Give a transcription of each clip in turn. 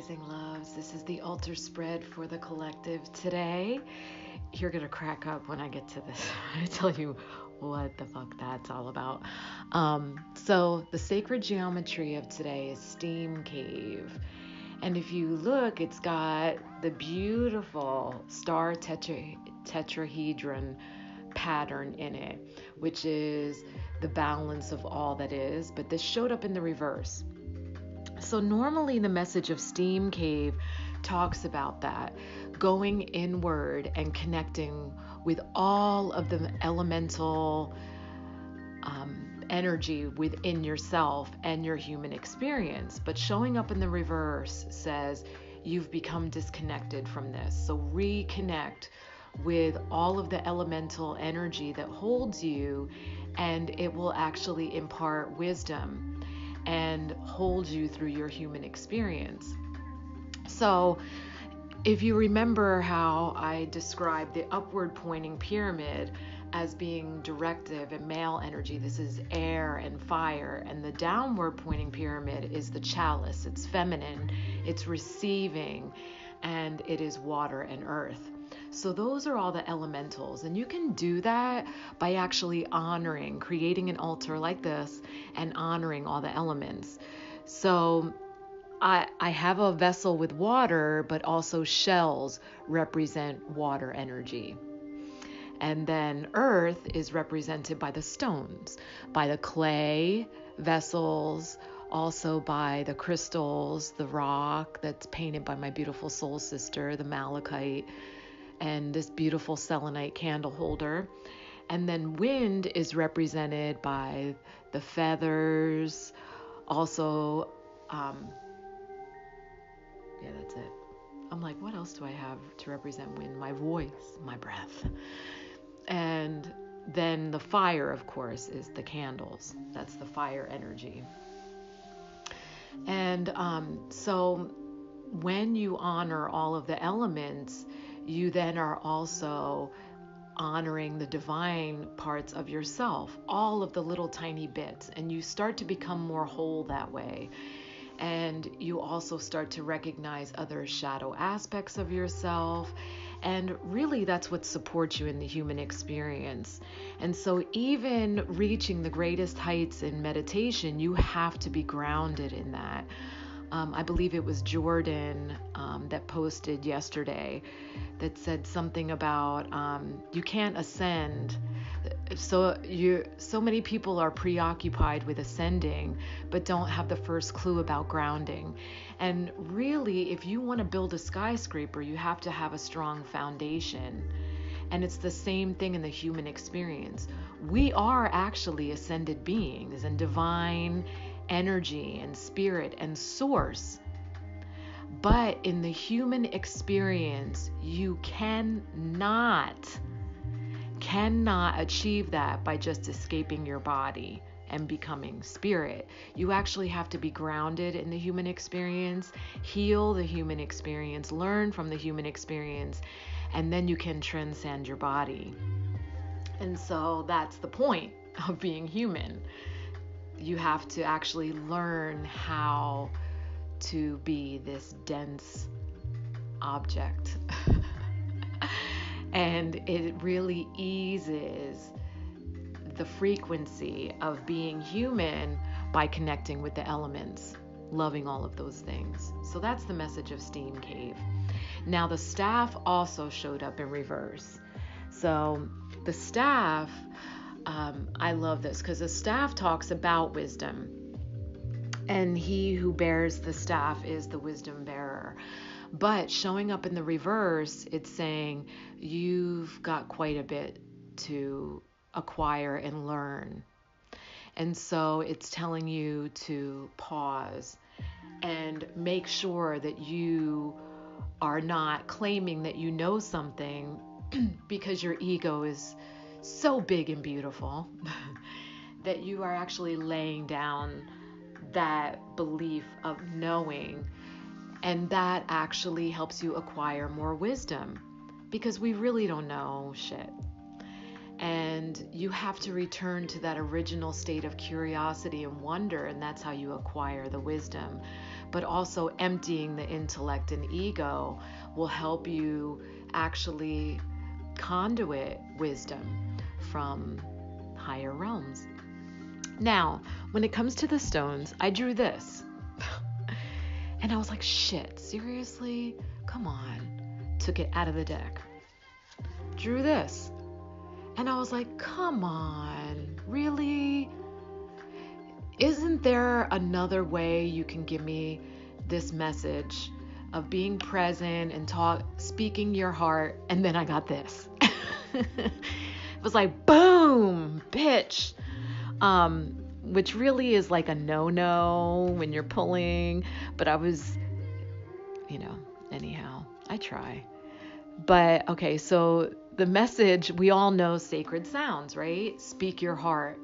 rising, loves. This is the altar spread for the collective. Today, you're going to crack up when I get to this. I tell you what the fuck that's all about. So, the sacred geometry of today is Steam Cave. And if you look, it's got the beautiful star tetrahedron pattern in it, which is the balance of all that is. But this showed up in the reverse. So normally the message of Steam Cave talks about that, going inward and connecting with all of the elemental energy within yourself and your human experience. But showing up in the reverse says you've become disconnected from this. So reconnect with all of the elemental energy that holds you, and it will actually impart wisdom and hold you through your human experience. So if you remember how I described the upward pointing pyramid as being directive and male energy, this is air and fire, and the downward pointing pyramid is the chalice. It's feminine, it's receiving, and it is water and earth. So those are all the elementals, and you can do that by actually honoring, creating an altar like this and honoring all the elements. So I have a vessel with water, but also shells represent water energy. And then earth is represented by the stones, by the clay vessels, also by the crystals, the rock that's painted by my beautiful soul sister, the malachite, and this beautiful selenite candle holder. And then wind is represented by the feathers, also, that's it. I'm like, what else do I have to represent wind? My voice, my breath. And then the fire, of course, is the candles. That's the fire energy. And so when you honor all of the elements, you then are also honoring the divine parts of yourself, all of the little tiny bits, and you start to become more whole that way. And you also start to recognize other shadow aspects of yourself. And really, that's what supports you in the human experience. And so even reaching the greatest heights in meditation, you have to be grounded in that. I believe it was Jordan that posted yesterday that said something about you can't ascend. So many people are preoccupied with ascending, but don't have the first clue about grounding. And really, if you want to build a skyscraper, you have to have a strong foundation. And it's the same thing in the human experience. We are actually ascended beings and divine energy and spirit and source. But in the human experience, you cannot achieve that by just escaping your body and becoming spirit. You actually have to be grounded in the human experience, heal the human experience, learn from the human experience, and then you can transcend your body. And so that's the point of being human. You have to actually learn how to be this dense object. And it really eases the frequency of being human by connecting with the elements, loving all of those things. So that's the message of Steam Cave. Now the staff also showed up in reverse. So the staff, I love this because the staff talks about wisdom, and he who bears the staff is the wisdom bearer. But showing up in the reverse, it's saying you've got quite a bit to acquire and learn. And so it's telling you to pause and make sure that you are not claiming that you know something because your ego is so big and beautiful that you are actually laying down that belief of knowing. And that actually helps you acquire more wisdom, because we really don't know shit. And you have to return to that original state of curiosity and wonder, and that's how you acquire the wisdom. But also emptying the intellect and ego will help you actually conduit wisdom from higher realms. Now, when it comes to the stones, I drew this. And I was like, shit, seriously? Come on. Took it out of the deck. Drew this. And I was like, come on, really? Isn't there another way you can give me this message of being present and speaking your heart? And then I got this. It was like, boom, bitch. Which really is like a no-no when you're pulling. But I was, anyhow, I try. But okay, so the message, we all know sacred sounds, right? Speak your heart.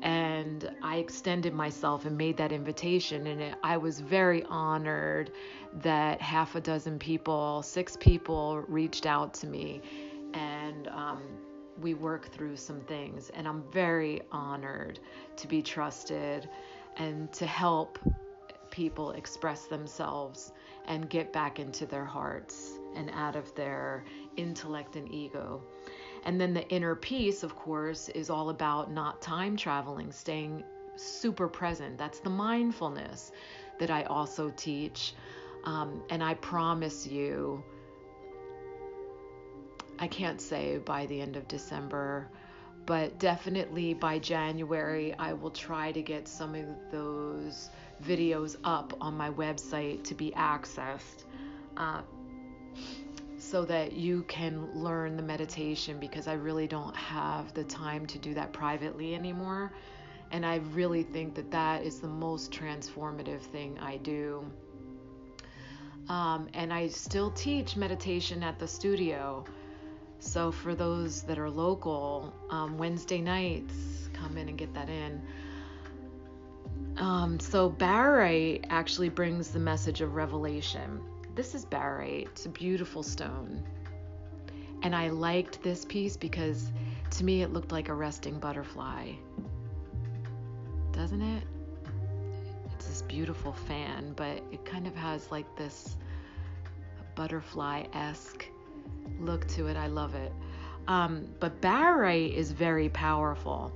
And I extended myself and made that invitation. And I was very honored that 6 people reached out to me. And we worked through some things. And I'm very honored to be trusted and to help people express themselves and get back into their hearts and out of their intellect and ego. And then the inner peace, of course, is all about not time traveling, staying super present. That's the mindfulness that I also teach. And I promise you, I can't say by the end of December, but definitely by January, I will try to get some of those videos up on my website to be accessed. So that you can learn the meditation, because I really don't have the time to do that privately anymore. And I really think that is the most transformative thing I do. And I still teach meditation at the studio. So for those that are local, Wednesday nights, come in and get that in. So barite actually brings the message of revelation. This is barite. It's a beautiful stone. And I liked this piece because to me it looked like a resting butterfly. Doesn't it? It's this beautiful fan, but it kind of has like this butterfly-esque look to it. I love it. But barite is very powerful.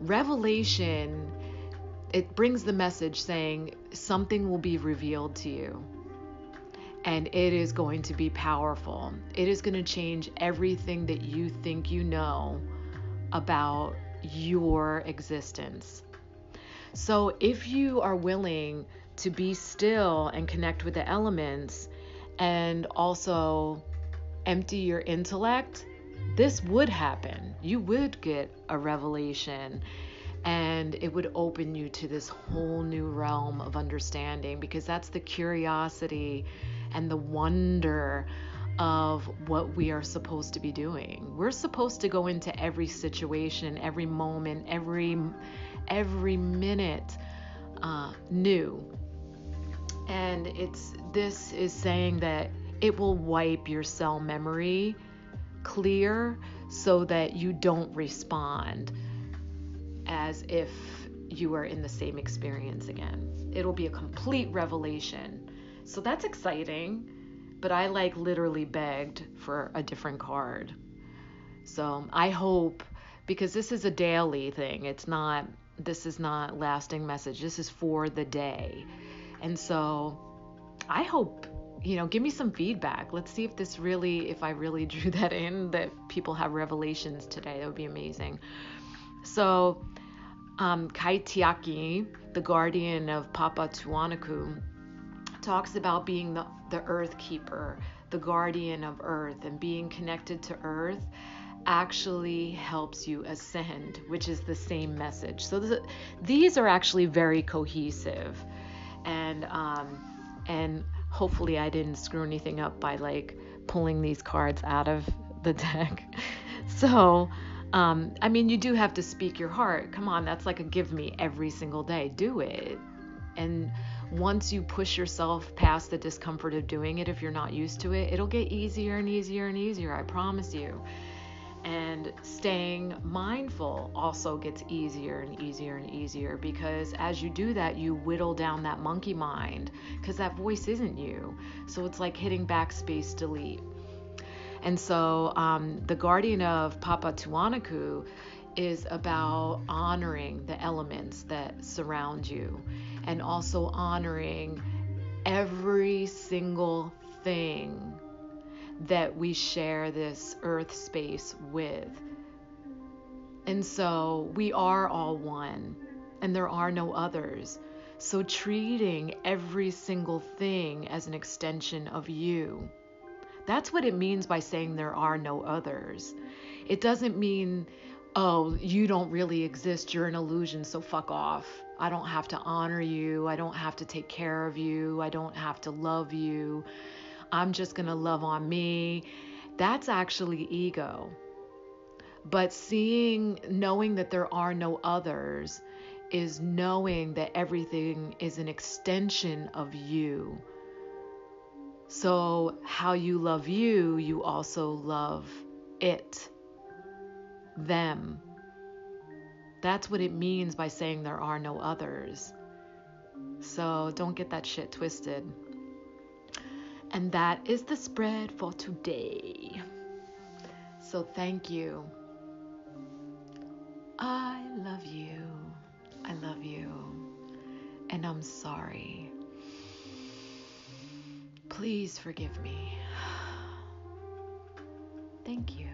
Revelation, it brings the message saying something will be revealed to you. And it is going to be powerful. It is going to change everything that you think you know about your existence. So if you are willing to be still and connect with the elements and also empty your intellect, this would happen. You would get a revelation. And it would open you to this whole new realm of understanding, because that's the curiosity and the wonder of what we are supposed to be doing. We're supposed to go into every situation, every moment, every minute new. And this is saying that it will wipe your cell memory clear so that you don't respond as if you are in the same experience again. It'll be a complete revelation. So that's exciting, but I literally begged for a different card. So I hope, because this is a daily thing, this is not lasting message. This is for the day. And so I hope, give me some feedback. Let's see if I really drew that in, that people have revelations today. That would be amazing. So Kaitiaki, the guardian of Papatuanaku, talks about being the earth keeper, the guardian of earth, and being connected to earth actually helps you ascend, which is the same message. So these are actually very cohesive, and hopefully I didn't screw anything up by pulling these cards out of the deck. So you do have to speak your heart. Come on, that's like a give me every single day. Do it. And once you push yourself past the discomfort of doing it, if you're not used to it, it'll get easier and easier and easier. I promise you. And staying mindful also gets easier and easier and easier, because as you do that, you whittle down that monkey mind, because that voice isn't you. So it's like hitting backspace delete. And so the guardian of Papatuanaku is about honoring the elements that surround you, and also honoring every single thing that we share this earth space with. And so we are all one, and there are no others. So treating every single thing as an extension of you. That's what it means by saying there are no others. It doesn't mean, oh, you don't really exist, you're an illusion, so fuck off. I don't have to honor you. I don't have to take care of you. I don't have to love you. I'm just going to love on me. That's actually ego. But knowing that there are no others is knowing that everything is an extension of you. So how you love you, you also love it, them. That's what it means by saying there are no others. So don't get that shit twisted. And that is the spread for today. So thank you. I love you. I love you. And I'm sorry. Please forgive me. Thank you.